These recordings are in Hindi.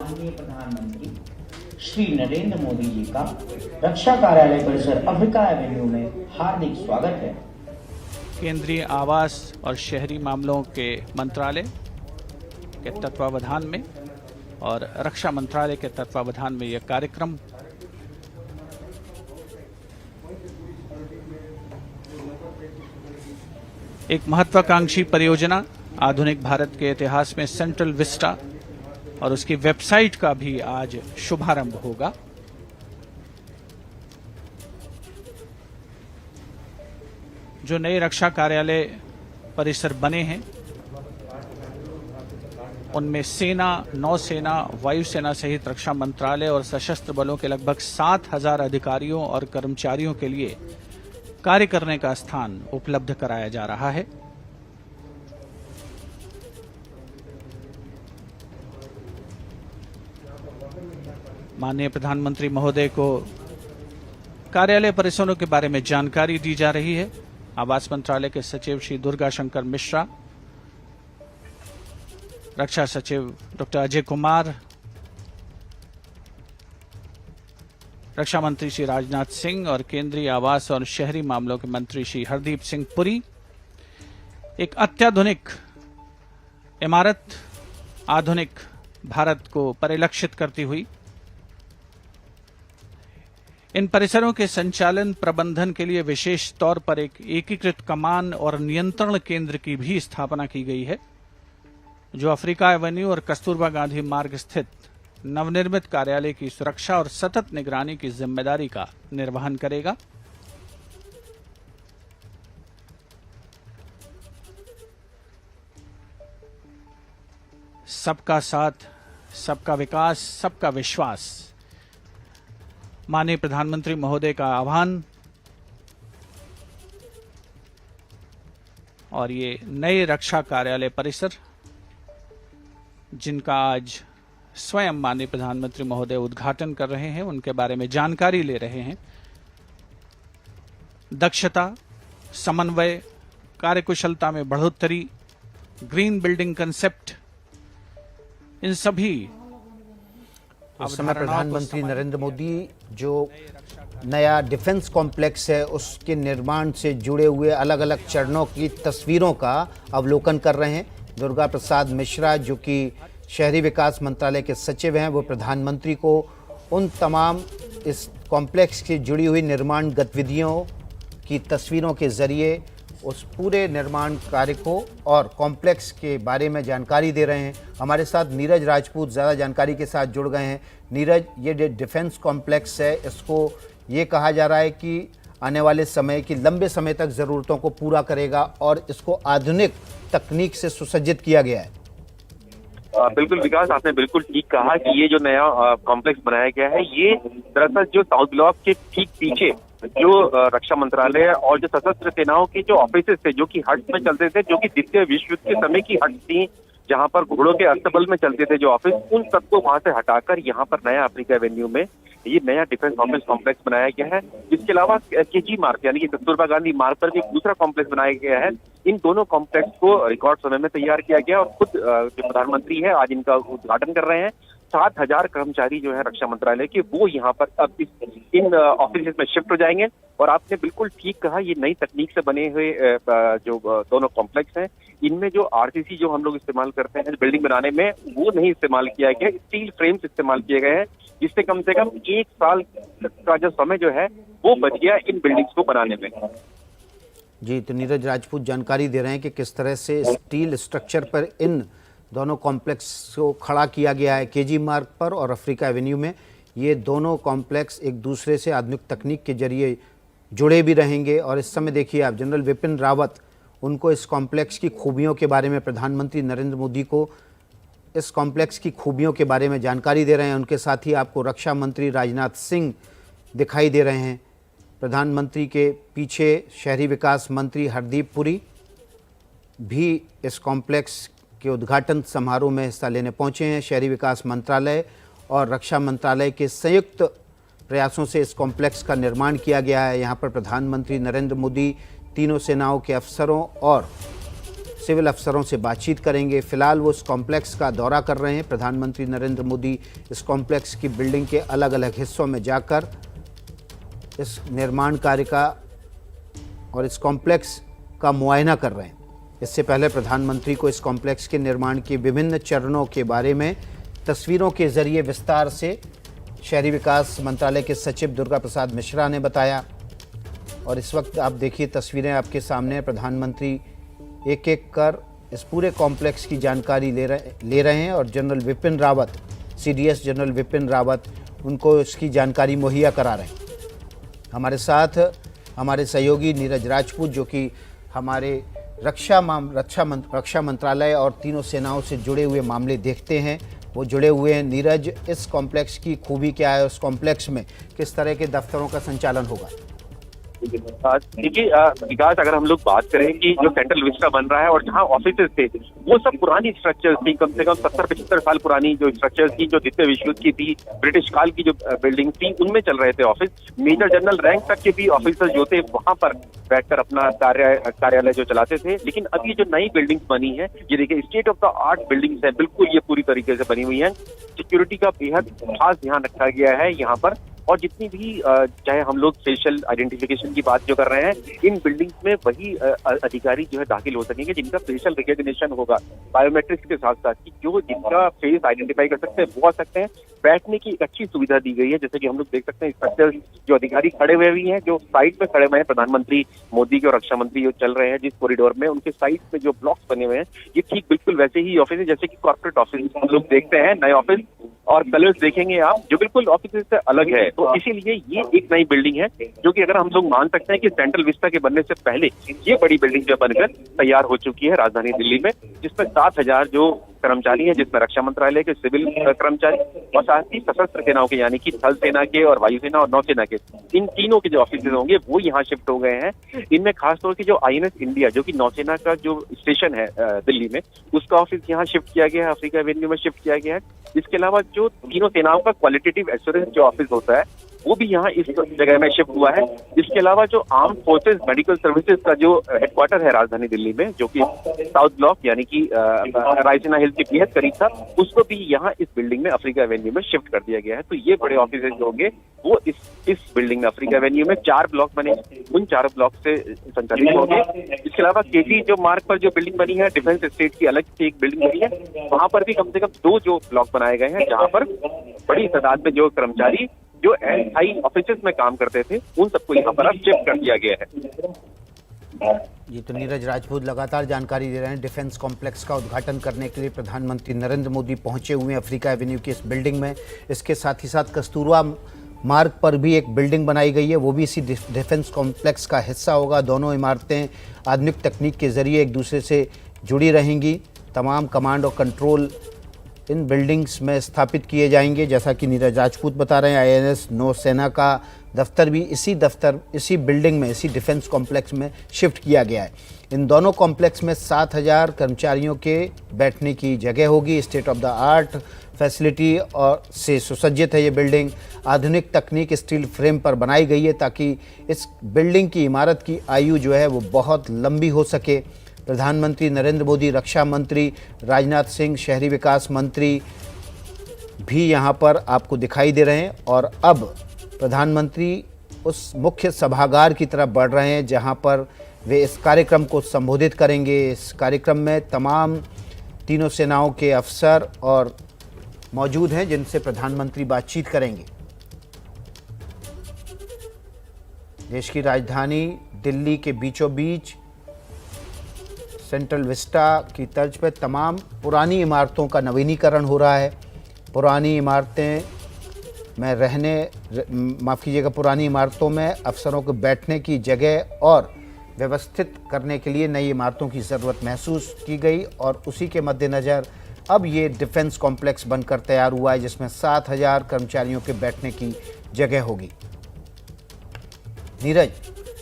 माननीय प्रधानमंत्री श्री नरेंद्र मोदी जी का रक्षा कार्यालय परिसर अफ्रीका एवेन्यू में हार्दिक स्वागत है। केंद्रीय आवास और शहरी मामलों के मंत्रालय के तत्वावधान में और रक्षा मंत्रालय के तत्वावधान में यह कार्यक्रम एक महत्वाकांक्षी परियोजना आधुनिक भारत के इतिहास में सेंट्रल विस्टा और उसकी वेबसाइट का भी आज शुभारंभ होगा। जो नए रक्षा कार्यालय परिसर बने हैं उनमें सेना, नौसेना, वायुसेना सहित रक्षा मंत्रालय और सशस्त्र बलों के लगभग 7,000 अधिकारियों और कर्मचारियों के लिए कार्य करने का स्थान उपलब्ध कराया जा रहा है। माननीय प्रधानमंत्री महोदय को कार्यालय परिसरों के बारे में जानकारी दी जा रही है। आवास मंत्रालय के सचिव श्री दुर्गा शंकर मिश्रा, रक्षा सचिव डॉक्टर अजय कुमार, रक्षा मंत्री श्री राजनाथ सिंह और केंद्रीय आवास और शहरी मामलों के मंत्री श्री हरदीप सिंह पुरी एक अत्याधुनिक इमारत आधुनिक भारत को परिलक्षित करती हुई इन परिसरों के संचालन प्रबंधन के लिए विशेष तौर पर एक एकीकृत कमान और नियंत्रण केंद्र की भी स्थापना की गई है, जो अफ्रीका एवेन्यू और कस्तूरबा गांधी मार्ग स्थित नवनिर्मित कार्यालय की सुरक्षा और सतत निगरानी की जिम्मेदारी का निर्वहन करेगा। सबका साथ, सबका विकास, सबका विश्वास, माननीय प्रधानमंत्री महोदय का आह्वान और ये नए रक्षा कार्यालय परिसर जिनका आज स्वयं माननीय प्रधानमंत्री महोदय उद्घाटन कर रहे हैं, उनके बारे में जानकारी ले रहे हैं। दक्षता, समन्वय, कार्यकुशलता में बढ़ोतरी, ग्रीन बिल्डिंग कंसेप्ट, इन सभी इस समय प्रधानमंत्री नरेंद्र मोदी जो नया डिफेंस कॉम्प्लेक्स है उसके निर्माण से जुड़े हुए अलग अलग चरणों की तस्वीरों का अवलोकन कर रहे हैं। दुर्गा प्रसाद मिश्रा जो कि शहरी विकास मंत्रालय के सचिव हैं, वो प्रधानमंत्री को उन तमाम इस कॉम्प्लेक्स की जुड़ी हुई निर्माण गतिविधियों की तस्वीरों के जरिए उस पूरे निर्माण कार्य को और कॉम्प्लेक्स के बारे में जानकारी दे रहे हैं। हमारे साथ नीरज राजपूत ज़्यादा जानकारी के साथ जुड़ गए हैं। नीरज, ये डिफेंस कॉम्प्लेक्स है, इसको ये कहा जा रहा है कि आने वाले समय की लंबे समय तक ज़रूरतों को पूरा करेगा और इसको आधुनिक तकनीक से सुसज्जित किया गया है। बिल्कुल विकास, आपने बिल्कुल ठीक कहा कि ये जो नया कॉम्प्लेक्स बनाया गया है ये दरअसल जो साउथ ब्लॉक के ठीक पीछे जो रक्षा मंत्रालय और जो सशस्त्र सेनाओं के जो ऑफिसेस थे, जो कि हट्स में चलते थे, जो कि द्वितीय विश्व युद्ध के समय की हट्स थी, जहां पर घोड़ों के अस्तबल में चलते थे जो ऑफिस, उन सबको वहां से हटाकर यहाँ पर नया अफ्रीका एवेन्यू में ये नया डिफेंस ऑफिस कॉम्प्लेक्स बनाया गया है। इसके अलावा केजी मार्ग यानी कि कस्तूरबा गांधी मार्ग पर भी एक दूसरा कॉम्प्लेक्स बनाया गया है। इन दोनों कॉम्प्लेक्स को रिकॉर्ड समय में तैयार किया गया और खुद जो प्रधानमंत्री है आज इनका उद्घाटन कर रहे हैं। 7,000 कर्मचारी जो है रक्षा मंत्रालय के, वो यहाँ पर अब इन ऑफिस में शिफ्ट हो जाएंगे। और आपने बिल्कुल ठीक कहा, ये नई तकनीक से बने हुए जो दोनों कॉम्प्लेक्स हैं, इनमें जो आरसीसी जो हम लोग इस्तेमाल करते हैं बिल्डिंग बनाने में, वो नहीं इस्तेमाल किया गया, स्टील फ्रेम्स इस्तेमाल किए गए हैं, जिससे कम से कम 1 साल का जो समय जो है वो बच गया इन बिल्डिंग्स को बनाने में। जी, तो नीरज राजपूत जानकारी दे रहे हैं कि किस तरह से स्टील स्ट्रक्चर पर इन दोनों कॉम्प्लेक्स को खड़ा किया गया है केजी मार्ग पर और अफ्रीका एवेन्यू में। ये दोनों कॉम्प्लेक्स एक दूसरे से आधुनिक तकनीक के जरिए जुड़े भी रहेंगे। और इस समय देखिए आप, जनरल विपिन रावत उनको इस कॉम्प्लेक्स की खूबियों के बारे में, प्रधानमंत्री नरेंद्र मोदी को इस कॉम्प्लेक्स की खूबियों के बारे में जानकारी दे रहे हैं। उनके साथ ही आपको रक्षा मंत्री राजनाथ सिंह दिखाई दे रहे हैं। प्रधानमंत्री के पीछे शहरी विकास मंत्री हरदीप पुरी भी इस कॉम्प्लेक्स के उद्घाटन समारोह में हिस्सा लेने पहुंचे हैं। शहरी विकास मंत्रालय और रक्षा मंत्रालय के संयुक्त प्रयासों से इस कॉम्प्लेक्स का निर्माण किया गया है। यहाँ पर प्रधानमंत्री नरेंद्र मोदी तीनों सेनाओं के अफसरों और सिविल अफसरों से बातचीत करेंगे। फिलहाल वो इस कॉम्प्लेक्स का दौरा कर रहे हैं। प्रधानमंत्री नरेंद्र मोदी इस कॉम्प्लेक्स की बिल्डिंग के अलग अलग हिस्सों में जाकर इस निर्माण कार्य का और इस कॉम्प्लेक्स का मुआयना कर रहे हैं। इससे पहले प्रधानमंत्री को इस कॉम्प्लेक्स के निर्माण के विभिन्न चरणों के बारे में तस्वीरों के जरिए विस्तार से शहरी विकास मंत्रालय के सचिव दुर्गा प्रसाद मिश्रा ने बताया। और इस वक्त आप देखिए तस्वीरें आपके सामने, प्रधानमंत्री एक एक कर इस पूरे कॉम्प्लेक्स की जानकारी ले रहे हैं और general Vipin Rawat, CDS general Vipin Rawat उनको इसकी जानकारी मुहैया करा रहे हैं। हमारे साथ हमारे सहयोगी नीरज राजपूत, जो कि हमारे रक्षा मंत्रालय और तीनों सेनाओं से जुड़े हुए मामले देखते हैं, वो जुड़े हुए हैं। नीरज, इस कॉम्प्लेक्स की खूबी क्या है? उस कॉम्प्लेक्स में किस तरह के दफ्तरों का संचालन होगा? देखिए विकास, अगर हम लोग बात करें कि जो सेंट्रल विस्टा बन रहा है और जहाँ ऑफिसेज थे वो सब पुरानी स्ट्रक्चर्स थी, कम से कम 70-75 साल पुरानी जो स्ट्रक्चर्स थी, जो द्वितीय विश्व युद्ध की थी, ब्रिटिश काल की जो बिल्डिंग थी, उनमें चल रहे थे ऑफिस। मेजर जनरल रैंक तक के भी ऑफिसर्स जो थे वहां पर बैठकर अपना कार्यालय जो चलाते थे। लेकिन अब ये जो नई बिल्डिंग्स बनी है, ये देखिए state of the art buildings है, बिल्कुल ये पूरी तरीके से बनी हुई है। सिक्योरिटी का बेहद खास ध्यान रखा गया है यहाँ पर। और जितनी भी चाहे हम लोग फेशियल आइडेंटिफिकेशन की बात जो कर रहे हैं, इन बिल्डिंग्स में वही अधिकारी जो है दाखिल हो सकेंगे जिनका फेशियल रिकॉग्निशन होगा बायोमेट्रिक्स के साथ साथ, कि जो जिनका फेस आइडेंटिफाई कर सकते हैं वो आ सकते हैं। बैठने की एक अच्छी सुविधा दी गई है, जैसे कि हम लोग देख सकते हैं स्ट्रक्चर जो अधिकारी खड़े हुए भी हैं, जो साइड में खड़े हुए हैं, प्रधानमंत्री मोदी के और रक्षा मंत्री जो चल रहे हैं जिस कॉरिडोर में, उनके साइड में जो ब्लॉक्स बने हुए हैं, ये ठीक बिल्कुल वैसे ही ऑफिस है जैसे कि कॉर्पोरेट ऑफिस हम लोग देखते हैं, नए ऑफिस। और कलर्स देखेंगे आप जो बिल्कुल ऑफिस से अलग है। तो इसीलिए ये एक नई बिल्डिंग है जो कि अगर हम लोग मान सकते हैं कि सेंट्रल विस्टा के बनने से पहले ये बड़ी बिल्डिंग जो बनकर तैयार हो चुकी है राजधानी दिल्ली में, जिसमें 7,000 जो कर्मचारी हैं, जिसमें रक्षा मंत्रालय के सिविल कर्मचारी और साथ ही सशस्त्र सेनाओं के यानी कि थल सेना के और वायुसेना और नौसेना के, इन तीनों के जो ऑफिस होंगे वो यहाँ शिफ्ट हो गए हैं। इनमें खासतौर से जो INS इंडिया जो कि नौसेना का जो स्टेशन है दिल्ली में, उसका ऑफिस यहाँ शिफ्ट किया गया है, अफ्रीका एवेन्यू में शिफ्ट किया गया है। इसके अलावा जो तीनों सेनाओं का क्वालिटेटिव एश्योरेंस जो ऑफिस होता है वो भी यहाँ इस जगह में शिफ्ट हुआ है। इसके अलावा जो आर्म फोर्सेज मेडिकल सर्विसेज का जो हेडक्वार्टर है राजधानी दिल्ली में, जो कि साउथ ब्लॉक यानी कि रायसीना हिल्स के बेहद करीब था, उसको भी यहाँ इस बिल्डिंग में अफ्रीका एवेन्यू में शिफ्ट कर दिया गया है। तो ये बड़े ऑफिस जो होंगे वो इस बिल्डिंग में अफ्रीका एवेन्यू में 4 ब्लॉक बने, उन 4 ब्लॉक से संचालित होंगे। इसके अलावा केजी जो मार्ग पर जो बिल्डिंग बनी है, डिफेंस स्टेट की अलग से एक बिल्डिंग बनी है, वहां पर भी कम से कम 2 जो ब्लॉक बनाए गए हैं, जहां पर बड़ी तादाद में जो कर्मचारी जो हाई ऑफिसेस में काम करते थे उन सबको यहाँ पर अब शिफ्ट कर दिया गया है। जी, तो नीरज राजपूत लगातार जानकारी दे रहे हैं। डिफेंस कॉम्प्लेक्स का उद्घाटन करने के लिए प्रधानमंत्री नरेंद्र मोदी पहुंचे हुए हैं अफ्रीका एवेन्यू की इस बिल्डिंग में। इसके साथ ही साथ कस्तूरबा मार्ग पर भी एक बिल्डिंग बनाई गई है, वो भी इसी डिफेंस कॉम्प्लेक्स का हिस्सा होगा। दोनों इमारतें आधुनिक तकनीक के जरिए एक दूसरे से जुड़ी रहेंगी। तमाम कमांड और कंट्रोल इन बिल्डिंग्स में स्थापित किए जाएंगे। जैसा कि नीरज राजपूत बता रहे हैं, INS नौसेना का दफ्तर भी इसी बिल्डिंग में, इसी डिफेंस कॉम्प्लेक्स में शिफ्ट किया गया है। इन दोनों कॉम्प्लेक्स में 7,000 कर्मचारियों के बैठने की जगह होगी। State of the art facility और से सुसज्जित है ये बिल्डिंग। आधुनिक तकनीक स्टील फ्रेम पर बनाई गई है ताकि इस बिल्डिंग की इमारत की आयु जो है वो बहुत लंबी हो सके। प्रधानमंत्री नरेंद्र मोदी, रक्षा मंत्री राजनाथ सिंह, शहरी विकास मंत्री भी यहाँ पर आपको दिखाई दे रहे हैं। और अब प्रधानमंत्री उस मुख्य सभागार की तरफ बढ़ रहे हैं जहाँ पर वे इस कार्यक्रम को संबोधित करेंगे। इस कार्यक्रम में तमाम तीनों सेनाओं के अफसर और मौजूद हैं जिनसे प्रधानमंत्री बातचीत करेंगे। देश की राजधानी दिल्ली के बीचों बीच सेंट्रल विस्टा की तर्ज पर तमाम पुरानी इमारतों का नवीनीकरण हो रहा है। पुरानी इमारतें में पुरानी इमारतों में अफसरों को बैठने की जगह और व्यवस्थित करने के लिए नई इमारतों की ज़रूरत महसूस की गई और उसी के मद्देनज़र अब ये डिफेंस कॉम्प्लेक्स बनकर तैयार हुआ है जिसमें 7,000 कर्मचारियों के बैठने की जगह होगी। नीरज,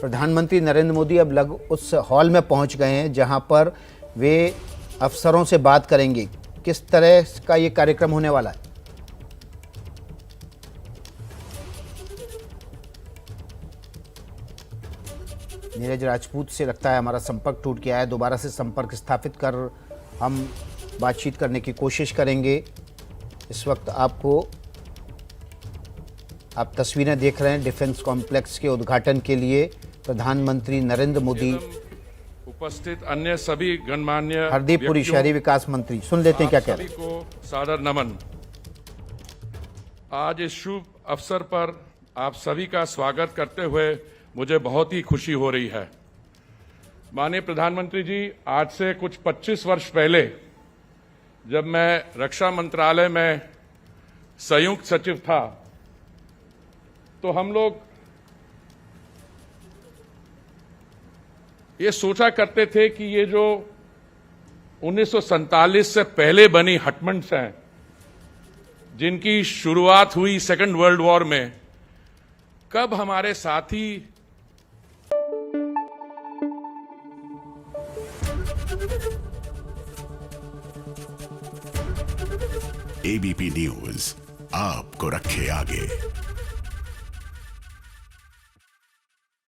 प्रधानमंत्री नरेंद्र मोदी अब उस हॉल में पहुंच गए हैं जहां पर वे अफसरों से बात करेंगे। किस तरह का ये कार्यक्रम होने वाला है? नीरज राजपूत से लगता है हमारा संपर्क टूट गया है। दोबारा से संपर्क स्थापित कर हम बातचीत करने की कोशिश करेंगे। इस वक्त आप तस्वीरें देख रहे हैं डिफेंस कॉम्प्लेक्स के उद्घाटन के लिए प्रधानमंत्री नरेंद्र मोदी, उपस्थित अन्य सभी गणमान्य हरदीप पुरी शहरी विकास मंत्री, सुन लेते हैं क्या कह रहे हैं। को सादर नमन। आज इस शुभ अवसर पर आप सभी का स्वागत करते हुए मुझे बहुत ही खुशी हो रही है। माननीय प्रधानमंत्री जी, आज से कुछ 25 वर्ष पहले जब मैं रक्षा मंत्रालय में संयुक्त सचिव था तो हम लोग ये सोचा करते थे कि ये जो 1947 से पहले बनी हटमेंट्स हैं, जिनकी शुरुआत हुई सेकेंड वर्ल्ड वॉर में, कब हमारे साथी एबीपी न्यूज आपको रखे आगे।